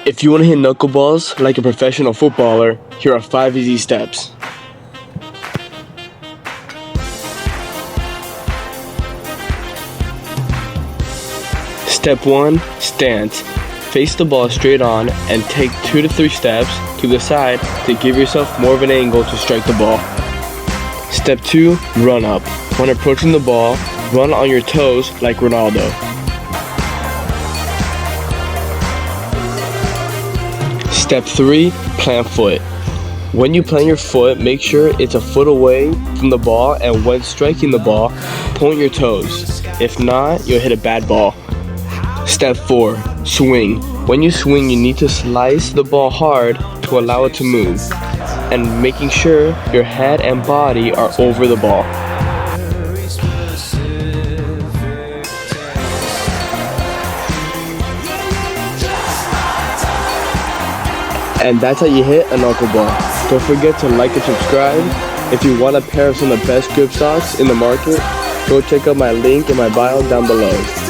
If you want to hit knuckleballs like a professional footballer, here are 5 easy steps. Step 1. Stance. Face the ball straight on and take 2 to 3 steps to the side to give yourself more of an angle to strike the ball. Step 2. Run up. When approaching the ball, run on your toes like Ronaldo. Step 3. Plant foot. When you plant your foot, make sure it's a foot away from the ball, and when striking the ball, point your toes. If not, you'll hit a bad ball. Step 4. Swing. When you swing, you need to slice the ball hard to allow it to move, and making sure your head and body are over the ball. And that's how you hit a knuckleball. Don't forget to like and subscribe. If you want a pair of some of the best grip socks in the market, go check out my link in my bio down below.